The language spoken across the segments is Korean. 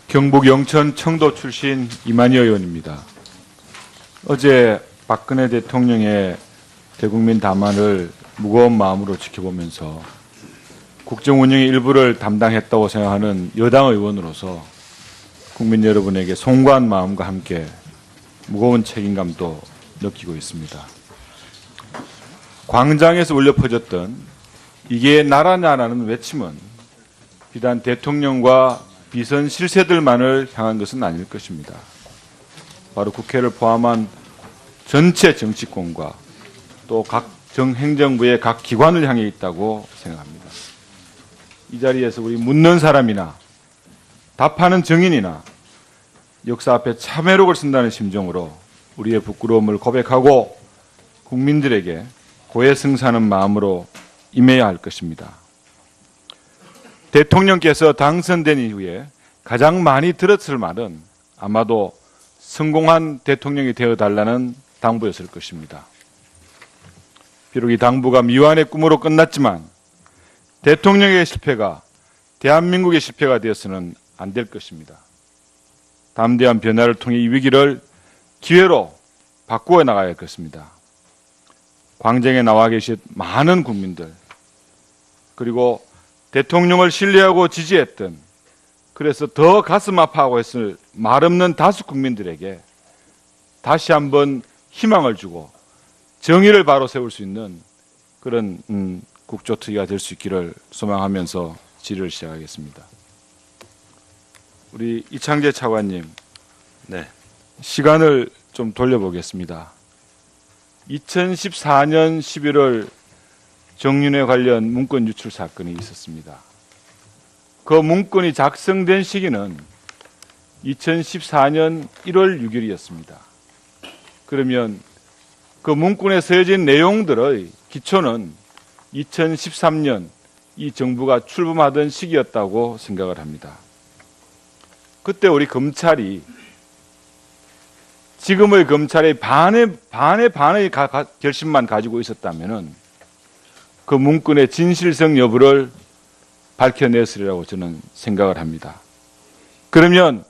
경북 영천 청도 출신 이만희 의원입니다. 어제 박근혜 대통령의 대국민 담화를 무거운 마음으로 지켜보면서 국정 운영의 일부를 담당했다고 생각하는 여당 의원으로서 국민 여러분에게 송구한 마음과 함께 무거운 책임감도 느끼고 있습니다. 광장에서 울려 퍼졌던 이게 나라냐라는 외침은 비단 대통령과 비선 실세들만을 향한 것은 아닐 것입니다. 바로 국회를 포함한 전체 정치권과 또 각 행정부의 각 기관을 향해 있다고 생각합니다. 이 자리에서 우리 묻는 사람이나 답하는 정인이나 역사 앞에 참회록을 쓴다는 심정으로 우리의 부끄러움을 고백하고 국민들에게 고해성사하는 마음으로 임해야 할 것입니다. 대통령께서 당선된 이후에 가장 많이 들었을 말은 아마도 성공한 대통령이 되어달라는 당부였을 것입니다. 비록 이 당부가 미완의 꿈으로 끝났지만 대통령의 실패가 대한민국의 실패가 되어서는 안 될 것입니다. 담대한 변화를 통해 이 위기를 기회로 바꾸어 나가야 할 것입니다. 광장에 나와 계신 많은 국민들, 그리고 대통령을 신뢰하고 지지했던, 그래서 더 가슴 아파하고 했을 말없는 다수 국민들에게 다시 한번 희망을 주고 정의를 바로 세울 수 있는 그런 국조특위가 될 수 있기를 소망하면서 질의를 시작하겠습니다. 우리 이창재 차관님, 네. 시간을 좀 돌려보겠습니다. 2014년 11월 정윤회 관련 문건 유출 사건이 있었습니다. 그 문건이 작성된 시기는 2014년 1월 6일이었습니다. 그러면 그 문건에 쓰여진 내용들의 기초는 2013년 이 정부가 출범하던 시기였다고 생각을 합니다. 그때 우리 검찰이 지금의 검찰의 반의 결심만 가지고 있었다면은 그 문건의 진실성 여부를 밝혀냈으리라고 저는 생각을 합니다. 그러면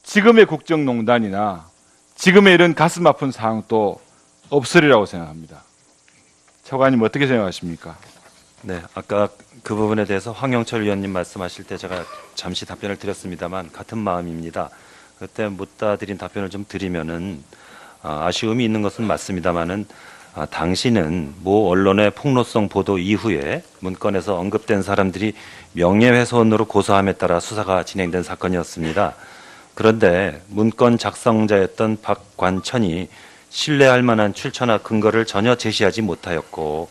지금의 국정농단이나 지금의 이런 가슴 아픈 상황도 없으리라고 생각합니다. 차관님 어떻게 생각하십니까? 네, 아까 그 부분에 대해서 황영철 위원님 말씀하실 때 제가 잠시 답변을 드렸습니다만 같은 마음입니다. 그때 묻다 드린 답변을 좀 드리면은 아쉬움이 있는 것은 맞습니다만은 당시는 모 언론의 폭로성 보도 이후에 문건에서 언급된 사람들이 명예훼손으로 고소함에 따라 수사가 진행된 사건이었습니다. 그런데 문건 작성자였던 박관천이 신뢰할 만한 출처나 근거를 전혀 제시하지 못하였고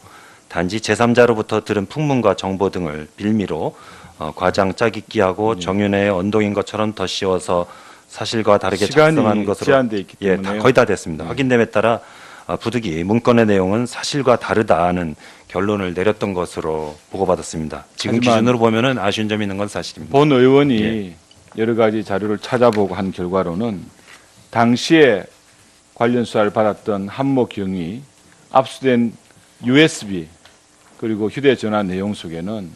단지 제3자로부터 들은 풍문과 정보 등을 빌미로 과장 짜깁기하고 정윤회의 언동인 것처럼 덧씌워서 사실과 다르게 작성한 것으로 제한돼 있기 때문에 거의 다 됐습니다. 확인됨에 따라 부득이 문건의 내용은 사실과 다르다는 결론을 내렸던 것으로 보고받았습니다. 지금 기준으로 보면은 아쉬운 점이 있는 건 사실입니다. 본 의원이 여러 가지 자료를 찾아보고 한 결과로는 당시에 관련 수사를 받았던 한모 경위 압수된 USB 그리고 휴대전화 내용 속에는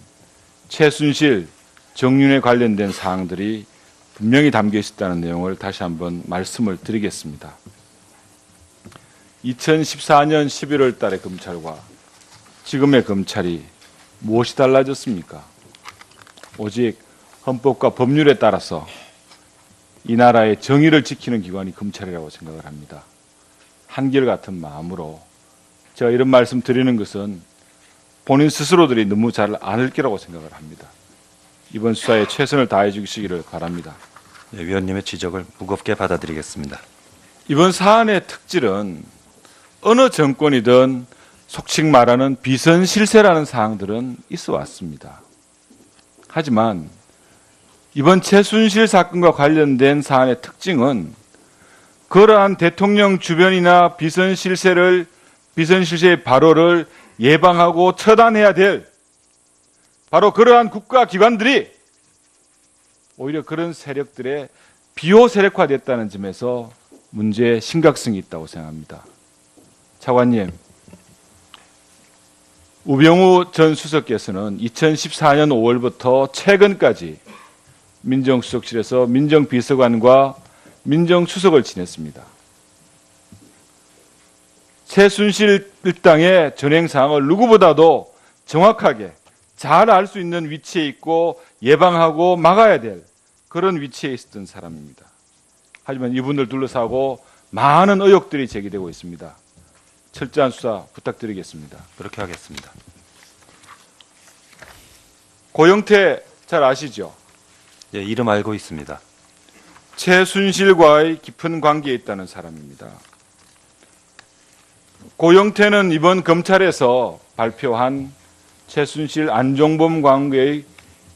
최순실, 정윤회 관련된 사항들이 분명히 담겨 있었다는 내용을 다시 한번 말씀을 드리겠습니다. 2014년 11월 달의 검찰과 지금의 검찰이 무엇이 달라졌습니까? 오직 헌법과 법률에 따라서 이 나라의 정의를 지키는 기관이 검찰이라고 생각을 합니다. 한결같은 마음으로 제가 이런 말씀 드리는 것은 본인 스스로들이 너무 잘 아는 거라고 생각을 합니다. 이번 수사에 최선을 다해 주시기를 바랍니다. 네, 위원님의 지적을 무겁게 받아들이겠습니다. 이번 사안의 특질은 어느 정권이든 속칭 말하는 비선실세라는 사항들은 있어 왔습니다. 하지만 이번 최순실 사건과 관련된 사안의 특징은 그러한 대통령 주변이나 비선실세의 발효를 예방하고 처단해야 될 바로 그러한 국가기관들이 오히려 그런 세력들의 비호 세력화됐다는 점에서 문제의 심각성이 있다고 생각합니다. 차관님, 우병우 전 수석께서는 2014년 5월부터 최근까지 민정수석실에서 민정비서관과 민정수석을 지냈습니다. 최순실 일당의 전행 사항을 누구보다도 정확하게 잘 알 수 있는 위치에 있고 예방하고 막아야 될 그런 위치에 있었던 사람입니다. 하지만 이분을 둘러싸고 많은 의혹들이 제기되고 있습니다. 철저한 수사 부탁드리겠습니다. 그렇게 하겠습니다. 고영태 잘 아시죠? 예, 이름 알고 있습니다. 최순실과의 깊은 관계에 있다는 사람입니다. 고영태는 이번 검찰에서 발표한 최순실 안종범 관계의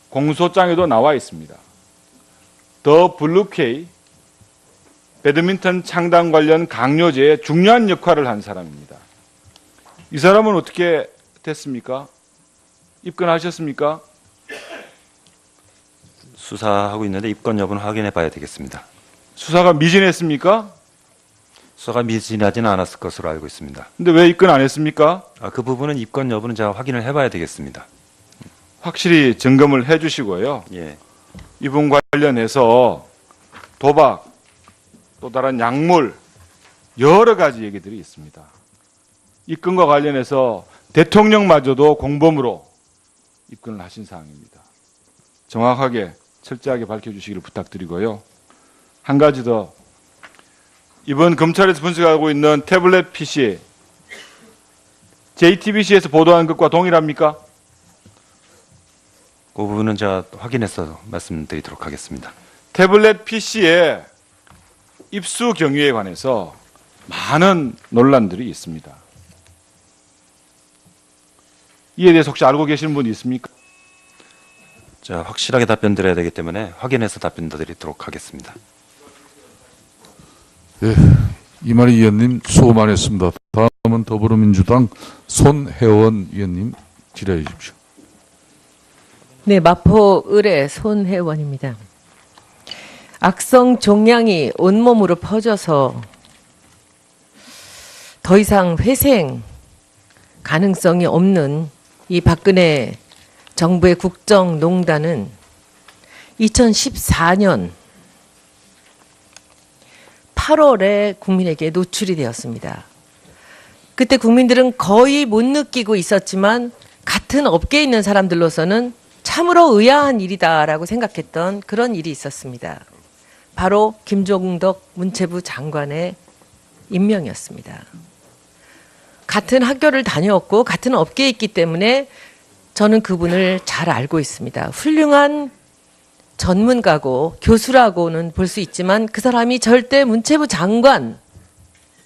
공소장에도 나와 있습니다. 더 블루케이 배드민턴 창단 관련 강요제에 중요한 역할을 한 사람입니다. 이 사람은 어떻게 됐습니까? 입건하셨습니까? 수사하고 있는데 입건 여부는 확인해 봐야 되겠습니다. 수사가 미진했습니까? 수사가 미진하지는 않았을 것으로 알고 있습니다. 근데 왜 입건 안 했습니까? 그 부분은 입건 여부는 제가 확인을 해봐야 되겠습니다. 확실히 점검을 해 주시고요. 예, 이분 관련해서 도박, 또 다른 약물, 여러 가지 얘기들이 있습니다. 입건과 관련해서 대통령마저도 공범으로 입건을 하신 사항입니다. 정확하게 철저하게 밝혀주시기를 부탁드리고요. 한 가지 더, 이번 검찰에서 분석하고 있는 태블릿 PC, JTBC에서 보도한 것과 동일합니까? 그 부분은 제가 확인해서 말씀드리도록 하겠습니다. 태블릿 PC의 입수 경위에 관해서 많은 논란들이 있습니다. 이에 대해서 혹시 알고 계시는 분이 있습니까? 제가 확실하게 답변 드려야 되기 때문에 확인해서 답변 드리도록 하겠습니다. 예, 이만희 의원님 수고 많으셨습니다. 다음은 더불어민주당 손혜원 의원님 질의해 주십시오. 네, 마포 을의 손혜원입니다. 악성 종양이 온몸으로 퍼져서 더 이상 회생 가능성이 없는 이 박근혜 정부의 국정농단은 2014년 8월에 국민에게 노출이 되었습니다. 그때 국민들은 거의 못 느끼고 있었지만 같은 업계에 있는 사람들로서는 참으로 의아한 일이다라고 생각했던 그런 일이 있었습니다. 바로 김종덕 문체부 장관의 임명이었습니다. 같은 학교를 다녔고 같은 업계에 있기 때문에 저는 그분을 잘 알고 있습니다. 훌륭한 전문가고 교수라고는 볼 수 있지만 그 사람이 절대 문체부 장관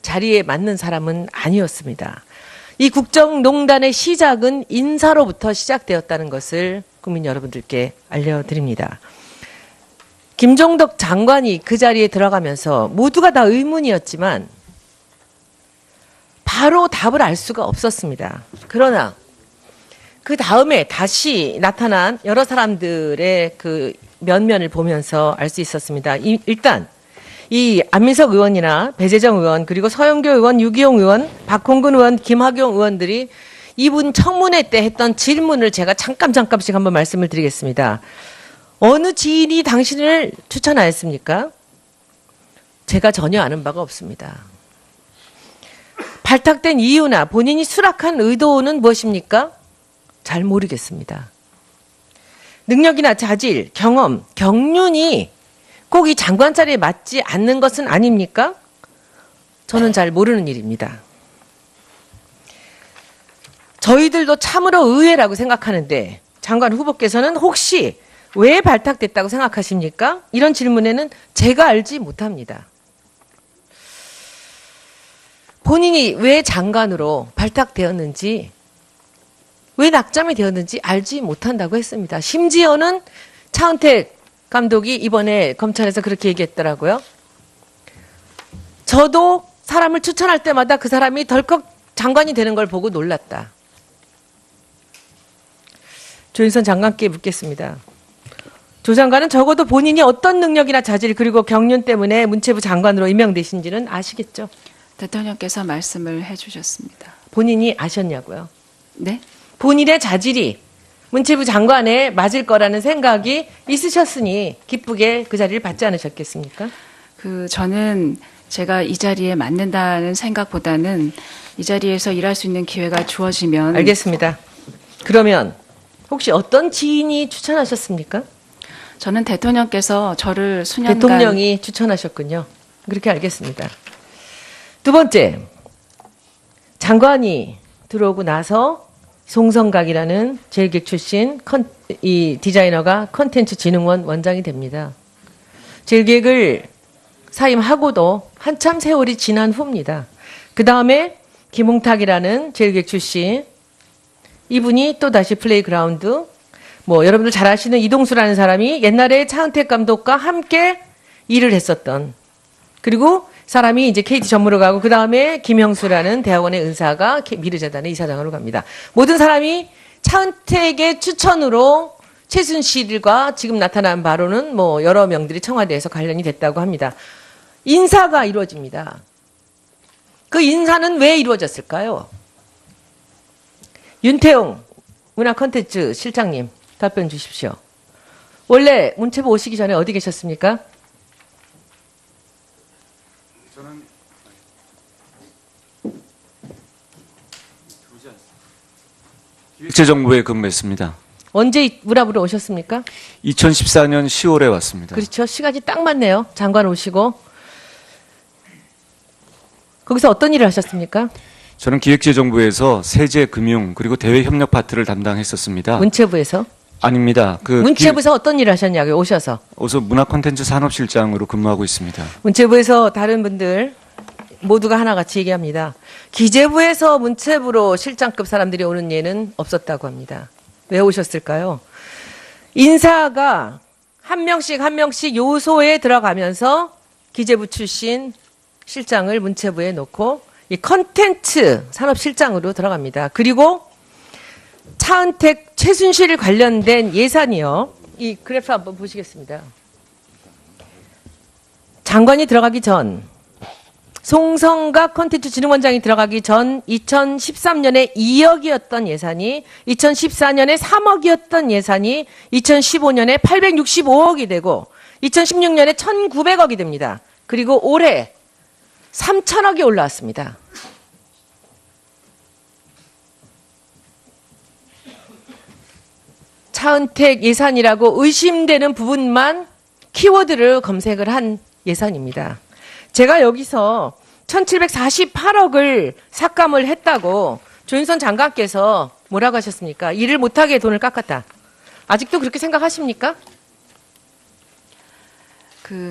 자리에 맞는 사람은 아니었습니다. 이 국정농단의 시작은 인사로부터 시작되었다는 것을 국민 여러분들께 알려드립니다. 김종덕 장관이 그 자리에 들어가면서 모두가 다 의문이었지만 바로 답을 알 수가 없었습니다. 그러나 그 다음에 다시 나타난 여러 사람들의 그 면면을 보면서 알 수 있었습니다. 일단 이 안민석 의원이나 배재정 의원 그리고 서영교 의원, 유기용 의원, 박홍근 의원, 김학용 의원들이 이분 청문회 때 했던 질문을 제가 잠깐씩 한번 말씀을 드리겠습니다. 어느 지인이 당신을 추천하였습니까? 제가 전혀 아는 바가 없습니다. 발탁된 이유나 본인이 수락한 의도는 무엇입니까? 잘 모르겠습니다. 능력이나 자질, 경험, 경륜이 꼭 이 장관 자리에 맞지 않는 것은 아닙니까? 저는 잘 모르는 일입니다. 저희들도 참으로 의외라고 생각하는데 장관 후보께서는 혹시 왜 발탁됐다고 생각하십니까? 이런 질문에는 제가 알지 못합니다. 본인이 왜 장관으로 발탁되었는지, 왜 낙점이 되었는지 알지 못한다고 했습니다. 심지어는 차은택 감독이 이번에 검찰에서 그렇게 얘기했더라고요. 저도 사람을 추천할 때마다 그 사람이 덜컥 장관이 되는 걸 보고 놀랐다. 조윤선 장관께 묻겠습니다. 조 장관은 적어도 본인이 어떤 능력이나 자질 그리고 경륜 때문에 문체부 장관으로 임명되신지는 아시겠죠? 대통령께서 말씀을 해주셨습니다. 본인이 아셨냐고요? 네? 본인의 자질이 문체부 장관에 맞을 거라는 생각이 있으셨으니 기쁘게 그 자리를 받지 않으셨겠습니까? 저는 제가 이 자리에 맞는다는 생각보다는 이 자리에서 일할 수 있는 기회가 주어지면 알겠습니다. 그러면 혹시 어떤 지인이 추천하셨습니까? 저는 대통령께서 저를 수년간 대통령이 추천하셨군요. 그렇게 알겠습니다. 두 번째, 장관이 들어오고 나서 송성각이라는 제일기획 출신 이 디자이너가 컨텐츠진흥원 원장이 됩니다. 제일기획을 사임하고도 한참 세월이 지난 후입니다. 그 다음에 김홍탁이라는 제일기획 출신, 이분이 또 다시 플레이그라운드, 여러분들 잘 아시는 이동수라는 사람이 옛날에 차은택 감독과 함께 일을 했었던, 그리고 사람이 이제 KT 전무로 가고, 그 다음에 김형수라는 대학원의 은사가 미르재단의 이사장으로 갑니다. 모든 사람이 차은택의 추천으로 최순실과 지금 나타난 바로는 여러 명들이 청와대에서 관련이 됐다고 합니다. 인사가 이루어집니다. 그 인사는 왜 이루어졌을까요? 윤태용 문화콘텐츠 실장님, 답변 주십시오. 원래 문체부 오시기 전에 어디 계셨습니까? 기획재정부에 근무했습니다. 언제 문화부로 오셨습니까? 2014년 10월에 왔습니다. 그렇죠. 시간이 딱 맞네요. 장관 오시고. 거기서 어떤 일을 하셨습니까? 저는 기획재정부에서 세제, 금융 그리고 대외 협력 파트를 담당했었습니다. 문체부에서? 아닙니다. 문체부에서 어떤 일을 하셨냐고요, 오셔서. 문화콘텐츠 산업실장으로 근무하고 있습니다. 문체부에서 다른 분들 모두가 하나같이 얘기합니다. 기재부에서 문체부로 실장급 사람들이 오는 예는 없었다고 합니다. 왜 오셨을까요? 인사가 한 명씩 한 명씩 요소에 들어가면서 기재부 출신 실장을 문체부에 놓고 이 컨텐츠 산업실장으로 들어갑니다. 그리고 차은택, 최순실 관련된 예산이요. 이 그래프 한번 보시겠습니다. 장관이 들어가기 전, 송성각 컨텐츠진흥원장이 들어가기 전 2013년에 2억이었던 예산이 2014년에 3억이었던 예산이 2015년에 865억이 되고 2016년에 1,900억이 됩니다. 그리고 올해 3,000억이 올라왔습니다. 차은택 예산이라고 의심되는 부분만 키워드를 검색을 한 예산입니다. 제가 여기서 1,748억을 삭감을 했다고 조윤선 장관께서 뭐라고 하셨습니까? 일을 못하게 돈을 깎았다. 아직도 그렇게 생각하십니까?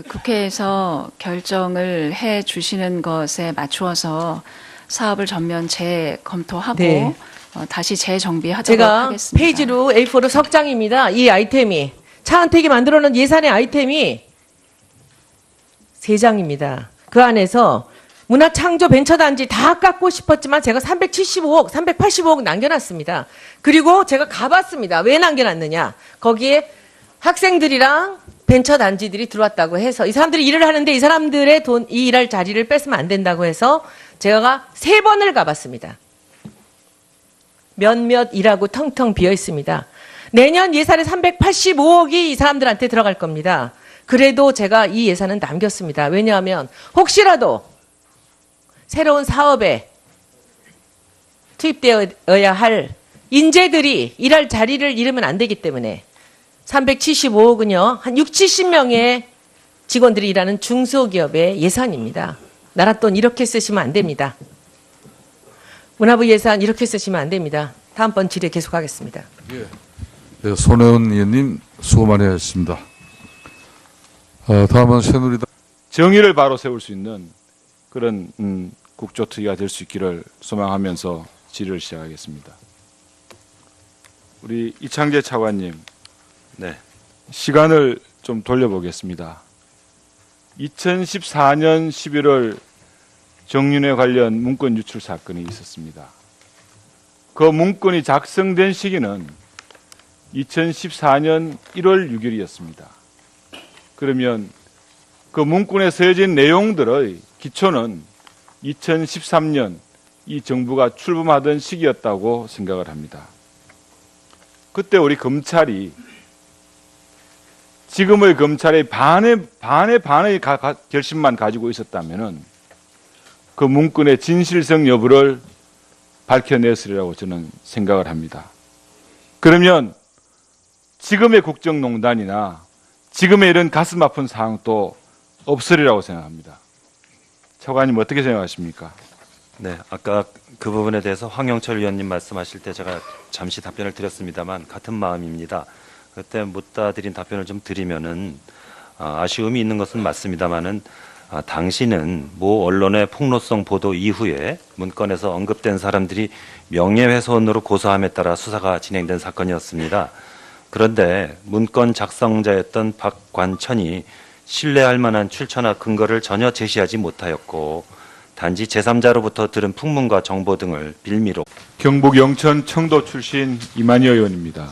국회에서 결정을 해 주시는 것에 맞추어서 사업을 전면 재검토하고 네. 다시 재정비하도록 제가 하겠습니다. 페이지로 A4로 석 장입니다. 이 아이템이 차은택이 만들어놓은 예산의 아이템이 3장입니다. 그 안에서 문화창조벤처단지 다 깎고 싶었지만 제가 375억, 385억 남겨놨습니다. 그리고 제가 가봤습니다. 왜 남겨놨느냐. 거기에 학생들이랑 벤처단지들이 들어왔다고 해서 이 사람들이 일을 하는데 이 사람들의 이 일할 자리를 뺏으면 안 된다고 해서 제가 3번을 가봤습니다. 몇몇 일하고 텅텅 비어 있습니다. 내년 예산에 385억이 이 사람들한테 들어갈 겁니다. 그래도 제가 이 예산은 남겼습니다. 왜냐하면 혹시라도 새로운 사업에 투입되어야 할 인재들이 일할 자리를 잃으면 안 되기 때문에 375억은요. 한 60, 70명의 직원들이 일하는 중소기업의 예산입니다. 나라 돈 이렇게 쓰시면 안 됩니다. 문화부 예산 이렇게 쓰시면 안 됩니다. 다음번 질의 계속하겠습니다. 네, 손혜원 의원님 수고 많이 하셨습니다. 다음은 새누리당 정의를 바로 세울 수 있는 그런 국조특위가 될 수 있기를 소망하면서 질의를 시작하겠습니다. 우리 이창재 차관님, 네. 시간을 좀 돌려보겠습니다. 2014년 11월 정윤회 관련 문건 유출 사건이 있었습니다. 그 문건이 작성된 시기는 2014년 1월 6일이었습니다. 그러면 그 문건에 쓰여진 내용들의 기초는 2013년 이 정부가 출범하던 시기였다고 생각을 합니다. 그때 우리 검찰이 지금의 검찰의 반의 결심만 가지고 있었다면은 그 문건의 진실성 여부를 밝혀냈으리라고 저는 생각을 합니다. 그러면 지금의 국정농단이나 지금의 이런 가슴 아픈 상황도 없으리라고 생각합니다. 차관님 어떻게 생각하십니까? 네, 아까 그 부분에 대해서 황영철 위원님 말씀하실 때 제가 잠시 답변을 드렸습니다만 같은 마음입니다. 그때 묻다 드린 답변을 좀 드리면은 아쉬움이 있는 것은 맞습니다만은 당시는 모 언론의 폭로성 보도 이후에 문건에서 언급된 사람들이 명예훼손으로 고소함에 따라 수사가 진행된 사건이었습니다. 그런데 문건 작성자였던 박관천이 신뢰할 만한 출처나 근거를 전혀 제시하지 못하였고 단지 제3자로부터 들은 풍문과 정보 등을 빌미로 경북 영천 청도 출신 이만희 의원입니다.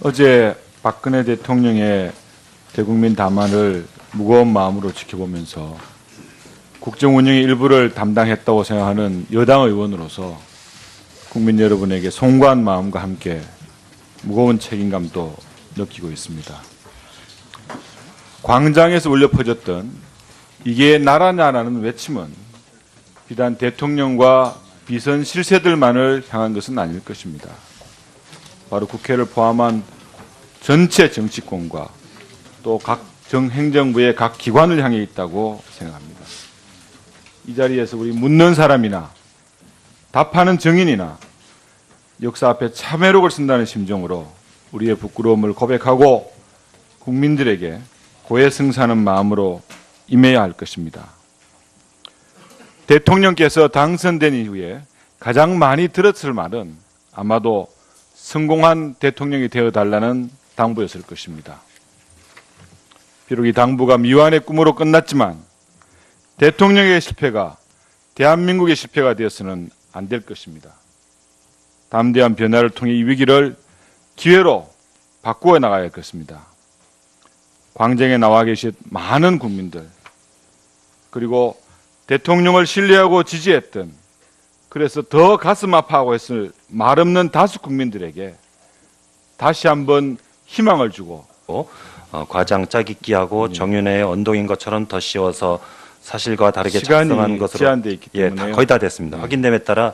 어제 박근혜 대통령의 대국민 담화를 무거운 마음으로 지켜보면서 국정 운영의 일부를 담당했다고 생각하는 여당 의원으로서 국민 여러분에게 송구한 마음과 함께 무거운 책임감도 느끼고 있습니다. 광장에서 울려 퍼졌던 이게 나라냐라는 외침은 비단 대통령과 비선 실세들만을 향한 것은 아닐 것입니다. 바로 국회를 포함한 전체 정치권과 또 각 행정부의 각 기관을 향해 있다고 생각합니다. 이 자리에서 우리 묻는 사람이나 답하는 증인이나 역사 앞에 참회록을 쓴다는 심정으로 우리의 부끄러움을 고백하고 국민들에게 고해성사하는 마음으로 임해야 할 것입니다. 대통령께서 당선된 이후에 가장 많이 들었을 말은 아마도 성공한 대통령이 되어달라는 당부였을 것입니다. 비록 이 당부가 미완의 꿈으로 끝났지만 대통령의 실패가 대한민국의 실패가 되어서는 안 될 것입니다. 담대한 변화를 통해 이 위기를 기회로 바꾸어 나가야 할 것입니다. 광장에 나와 계신 많은 국민들 그리고 대통령을 신뢰하고 지지했던 그래서 더 가슴 아파하고 했을 말없는 다수 국민들에게 다시 한번 희망을 주고 과장 짜깁기하고 정윤회의 언동인 것처럼 더 씌워서 사실과 다르게 시간이 작성한 것으로 제한돼 있기 예, 때문에요. 거의 다 됐습니다. 확인됨에 따라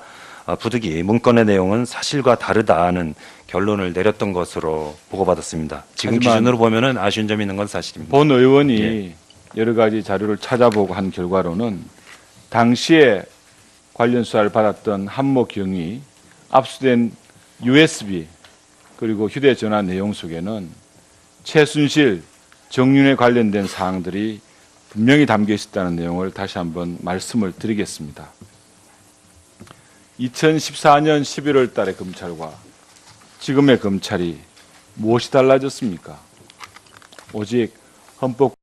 부득이 문건의 내용은 사실과 다르다는 결론을 내렸던 것으로 보고받았습니다. 지금 하지만 기준으로 보면은 아쉬운 점이 있는 건 사실입니다. 본 의원이 여러 가지 자료를 찾아보고 한 결과로는 당시에 관련 수사를 받았던 한모 경위 압수된 USB 그리고 휴대전화 내용 속에는 최순실, 정윤회 관련된 사항들이 분명히 담겨 있었다는 내용을 다시 한번 말씀을 드리겠습니다. 2014년 11월 달의 검찰과 지금의 검찰이 무엇이 달라졌습니까? 오직 헌법